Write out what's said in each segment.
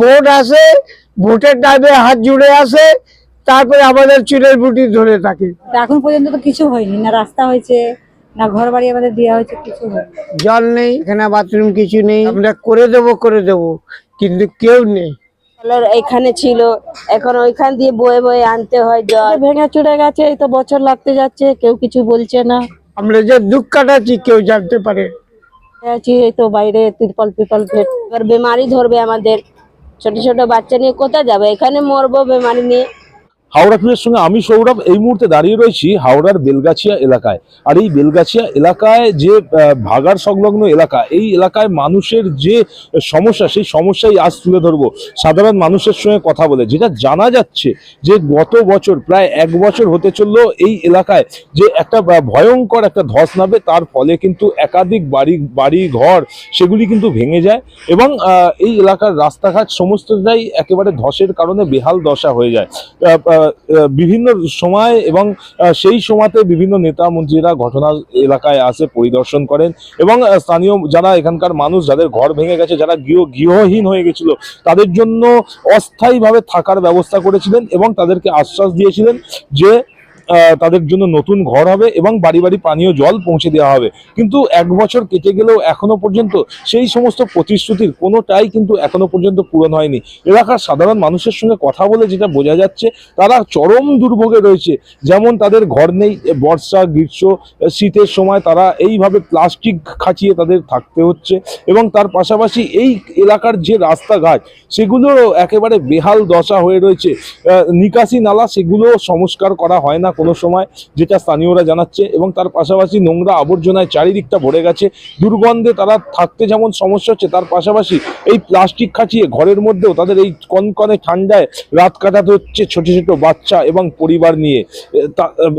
Vote আসে, ভোটের টাইমে হাত জুড়ে আসে, তারপরে আমাদের চুলের বুটি ধরে থাকে। এখন পর্যন্ত তো কিছু হয়নি, না রাস্তা হয়েছে না ঘর বাড়ি আমাদের দেওয়া হয়েছে, কিছু হয়নি। জল নেই, এখানে বাথরুম কিছু নেই। আমরা করে দেবো কিন্তু কেউ নেই। এখানে ছিল, এখন ওইখান দিয়ে বয়ে বয়ে আনতে হয় জল। ভেঙে চুড়ে গেছে, এই তো বছর লাগতে যাচ্ছে, কেউ কিছু বলছে না। আমরা যে দুঃখ কাটাচ্ছি কেউ জানতে পারে। এই তো বাইরে তিরপল পিপল ভেট, এবার বেমারি ধরবে আমাদের। ছোট ছোট বাচ্চা নিয়ে কোথায় যাবে, এখানে মরবো বেমারি নিয়ে। হাওড়া ফিরের সঙ্গে আমি সৌরভ এই মুহূর্তে দাঁড়িয়ে রয়েছি হাওড়ার বেলগাছিয়া এলাকায়। আর এই বেলগাছিয়া এলাকায় যে ভাগাড় সংলগ্ন এলাকা, এই এলাকায় মানুষের যে সমস্যা, সেই সমস্যাই আজ তুলে ধরবো সাধারণ মানুষের সঙ্গে কথা বলে। যেটা জানা যাচ্ছে যে গত বছর প্রায় 1 বছর হতে চললো এই এলাকায় যে একটা ভয়ঙ্কর একটা ধস নামে, তার ফলে কিন্তু একাধিক বাড়ি ঘর সেগুলি কিন্তু ভেঙে যায় এবং এই এলাকার রাস্তাঘাট সমস্তটাই একেবারে ধসের কারণে বেহাল দশা হয়ে যায়। বিভিন্ন সময় এবং সেই সময়তে বিভিন্ন নেতা মন্ত্রীরা ঘটনা এলাকায় আসে, পরিদর্শন করেন এবং স্থানীয় যারা এখানকার মানুষ, যাদের ঘর ভেঙে গেছে, যারা গৃহহীন হয়ে গেছিল, তাদের জন্য অস্থায়ীভাবে থাকার ব্যবস্থা করেছিলেন এবং তাদেরকে আশ্বাস দিয়েছিলেন যে তাদের জন্য নতুন ঘর হবে এবং বাড়ি বাড়ি পানীয় জল পৌঁছে দেওয়া হবে। কিন্তু 1 বছর কেটে গেলেও এখনো পর্যন্ত সেই সমস্ত প্রতিশ্রুতির কোনোটাই কিন্তু এখনো পর্যন্ত পূরণ হয়নি। এলাকার সাধারণ মানুষের সঙ্গে কথা বলে যেটা বোঝা যাচ্ছে, তারা চরম দুর্ভোগে রয়েছে। যেমন তাদের ঘর নেই, বর্ষা গ্রীষ্ম শীতের সময় তারা এইভাবে প্লাস্টিক খাঁচিয়ে তাদের থাকতে হচ্ছে এবং তার পাশাপাশি এই এলাকার যে রাস্তাঘাট সেগুলো একেবারে বেহাল দশা হয়ে রয়েছে। নিকাশি নালা সেগুলো সংস্কার করা হয় না কোনো সময়, যেটা স্থানীয়রা জানাচ্ছে, এবং তার পাশাপাশি নোংরা আবর্জনায় চারিদিকটা ভরে গেছে। দুর্গন্ধে তারা থাকতে যেমন সমস্যা হচ্ছে, তার পাশাপাশি এই প্লাস্টিক খাঁচিয়ে ঘরের মধ্যেও তাদের এই কনকনে ঠান্ডায় রাত কাটাতে হচ্ছে ছোট ছোট বাচ্চা এবং পরিবার নিয়ে।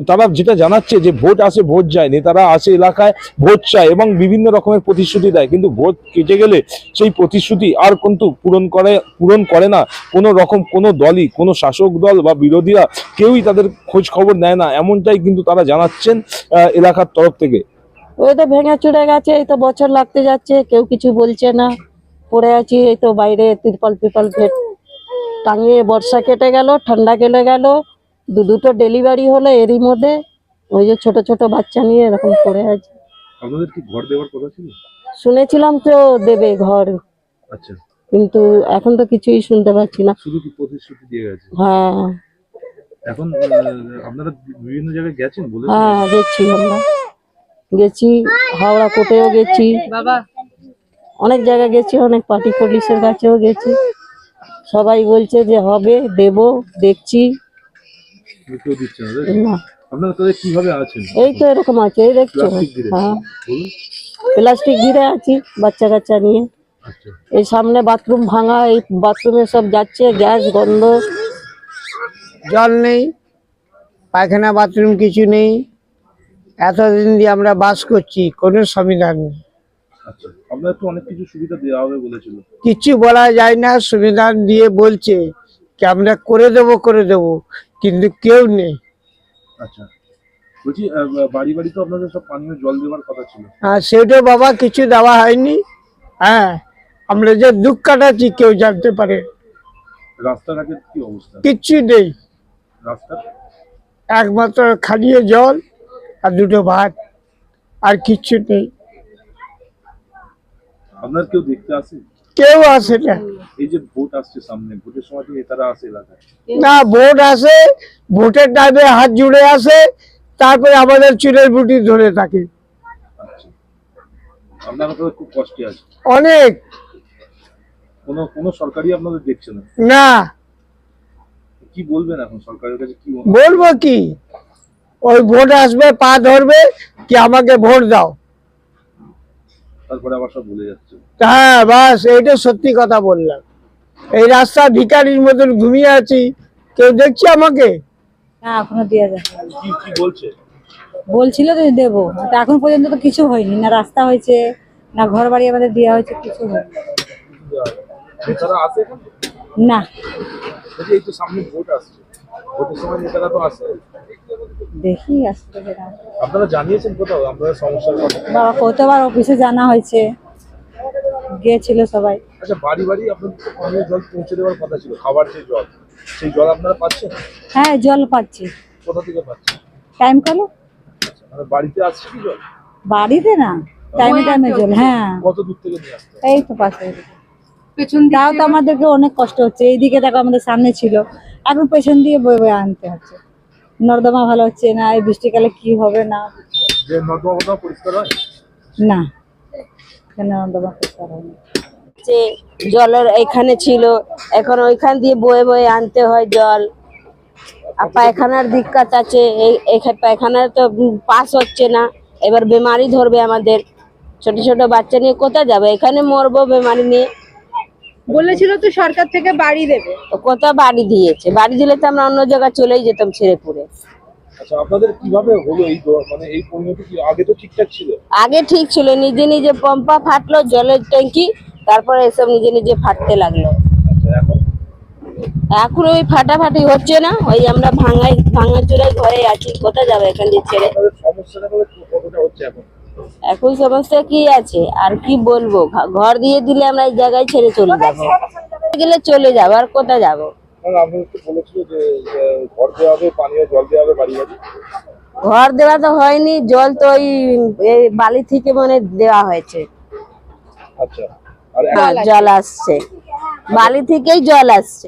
তারা যেটা জানাচ্ছে যে ভোট আসে ভোট যায়, নেতারা আসে এলাকায় ভোট চায় এবং বিভিন্ন রকমের প্রতিশ্রুতি দেয়, কিন্তু ভোট কেটে গেলে সেই প্রতিশ্রুতি আর কিন্তু পূরণ করে না কোনো রকম কোনো দলই, কোনো শাসক দল বা বিরোধীরা কেউই তাদের খোঁজ খবর নেয় না, এমনটাই কিন্তু তারা জানাচ্ছেন এলাকার তরফ থেকে। ওই তো ভেঙে চুড়ে গেছে, এই তো বছর লাগতে যাচ্ছে, কেউ কিছু বলছে না। পড়ে আছি এই তো বাইরে তিরপল পিপল ভেট টাঙিয়ে। বর্ষা কেটে গেল, ঠান্ডা কেটে গেল, দুটো ডেলিভারি হলো এরই মধ্যে। ওই যে ছোট ছোট বাচ্চা নিয়ে এরকম পড়ে আছে। আপনাদের কি ঘর দেওয়ার কথা ছিল? শুনেছিলাম তো দেবে ঘর, আচ্ছা, কিন্তু এখন তো কিছুই শুনতে পাচ্ছি না। শুধু কি প্রতিশ্রুতি দিয়ে গেছে? হ্যাঁ এখন আপনারা বিভিন্ন জায়গায় গেছেন বলে? হ্যাঁ গেছি, আমরা গেছি, হাওড়া কোর্টেও গেছি, অনেক জায়গায় গেছি, অনেক পার্টি পুলিশের কাছেও গেছি। সবাই বলছে যে হবে, দেব, দেখছি কেউ দিচ্ছে না। না। আপনারা তাদের কিভাবে আছেন? এই তো এরকম আছে, এই দেখছো। হ্যাঁ, প্লাস্টিক ঘিরে আছি বাচ্চা কাচ্চা নিয়ে। আচ্ছা, এই সামনে বাথরুম ভাঙা, এই বাথরুমে সব যাচ্ছে গ্যাস গন্ধ। জল নেই, পায়খানা বাথরুম কিছু নেই। এতদিন দিয়ে আমরা বাস করছি, কোনো সুবিধা নেই। আচ্ছা, আপনাদের তো অনেক কিছু সুবিধা দেওয়া হবে বলেছিল। কিছু বলা যায় না, সুবিধা দিয়ে বলছে কি আমরা করে দেবো কিন্তু কেউ নেই। আচ্ছা, বলছি বাড়ি বাড়ি তো আপনাদের সব পানীয় জল দেওয়ার কথা ছিল। আর সেটাও বাবা কিছু দেওয়া হয়নি। হ্যাঁ, আমরা যে দুঃখ কাটাচ্ছি কেউ জানতে পারে। রাস্তাঘাটের কি অবস্থা? কিচ্ছু নেই, রাস্তা একমাত্র খালিয়ে জল আর দুটো ভাত, আর কিচ্ছু নেই। আপনার কেউ দেখতে আসে? কেউ আসে না। এই যে ভোট আসছে সামনে, ভোটের সময় কি নেতারা আসে এলাকায়? না, ভোট আসে, ভোটের টাইমে হাত জুড়ে আসে, তারপরে আমাদের চুলের বুটি ধরে থাকে। আচ্ছা, আপনারা তো খুব কষ্টে আছে। অনেক। কোনো সরকারি আপনাদের দেখছে না? না, কি বলবেন এখন সরকারের কাছে? কি বলবো কি, ওই ভোট আসবে, পা ধরবে কি আমাকে ভোট দাও, তারপরে আবার সব ভুলে যাচ্ছে। হ্যাঁ বাস, এইটা সত্যি কথা বললাম। এই রাস্তা ভিখারির মতন ঘুমিয়ে আছি, কেউ দেখছে আমাকে? না, এখনো দেওয়া যায়। কি বলছে? বলছিল যে দেবো, তো এখন পর্যন্ত তো কিছু হয়নি, না রাস্তা হয়েছে না ঘর বাড়ি আমাদের দেওয়া হয়েছে, কিছু হয়নি। নেতারা আসে এখন? না, এই তো সামনে ভোট আসছে, ভোটের সময় নেতারা তো আসে। দেখি আসতে। আপনারা জানিয়েছেন কোথাও আপনাদের সমস্যার কথা? বাবা কতবার অফিসে জানা হয়েছে, গিয়েছিল সবাই। আচ্ছা, বাড়ি বাড়ি আপনাদের তো পানীয় জল পৌঁছে দেওয়ার কথা ছিল, খাবার যে জল, সেই জল আপনারা পাচ্ছেন? হ্যাঁ, জল পাচ্ছি কোথা থেকে পাচ্ছেন? টাইম কলে। মানে বাড়িতে আসছে কি জল? বাড়িতে না, টাইমে টাইমে জল। হ্যাঁ, কত দূর থেকে নিয়ে আসতে হয়? এই তো পাশে। তাও তো আমাদেরকে অনেক কষ্ট হচ্ছে। এইদিকে দেখো আমাদের সামনে ছিল, এখন পেছন দিয়ে বয়ে বয়ে আনতে হচ্ছে। নর্দমা ভালো হচ্ছে না, এই বৃষ্টিকালে কি হবে না। যে নর্দমা পরিষ্কার হয় না, কেন নর্দমা পরিষ্কার হয় না। যে জলের এখানে ছিল, এখন ওইখান দিয়ে বয়ে বয়ে আনতে হয় জল। আর পায়খানার দিক্কত আছে, পায়খানার তো পাস হচ্ছে না, এবার বেমারি ধরবে আমাদের। ছোট ছোট বাচ্চা নিয়ে কোথায় যাবে, এখানে মরবো বেমারি নিয়ে। বলেছিল তো সরকার থেকে বাড়ি দেবে। তো কোথায় বাড়ি দিয়েছে? বাড়ি দিলে তো আমরা অন্য জায়গায় চলেই যেতাম ছেড়ে পুড়ে। আচ্ছা, আপনাদের কিভাবে হলো এই মানে এই পরিণতি? কি আগে তো ঠিকঠাক ছিল? আগে ঠিক ছিল, নিজে নিজে পাম্পা ফাটলো, জলের ট্যাঙ্কি, তারপরে এসব নিজে নিজে ফাটতে লাগলো। আচ্ছা, এখন এখন ওই ফাটাফাটি হচ্ছে না, ওই আমরা ভাঙা চূড়ায় ঘরে আছি, কোথায় যাবে এখান দিয়ে ছেড়ে? আপনাদের সমস্যাটা হলো কতটা হচ্ছে এখন? এখন সমস্যা কি আছে আর কি বলবো, ঘর দিয়ে দিলে আমরা এই জায়গায় ছেড়ে চলে যাবো, গেলে চলে যাবো, আর কোথায় যাবো? মানে আপনাদের তো বলেছিল যে ঘর দেওয়া হবে, পানীয় জল দেওয়া হবে বাড়ি বাড়ি। ঘর দেওয়া তো হয়নি, জল তো ওই এই বালি থেকে মানে দেওয়া হয়েছে। আচ্ছা, আর জল আসছে, বালি থেকেই জল আসছে।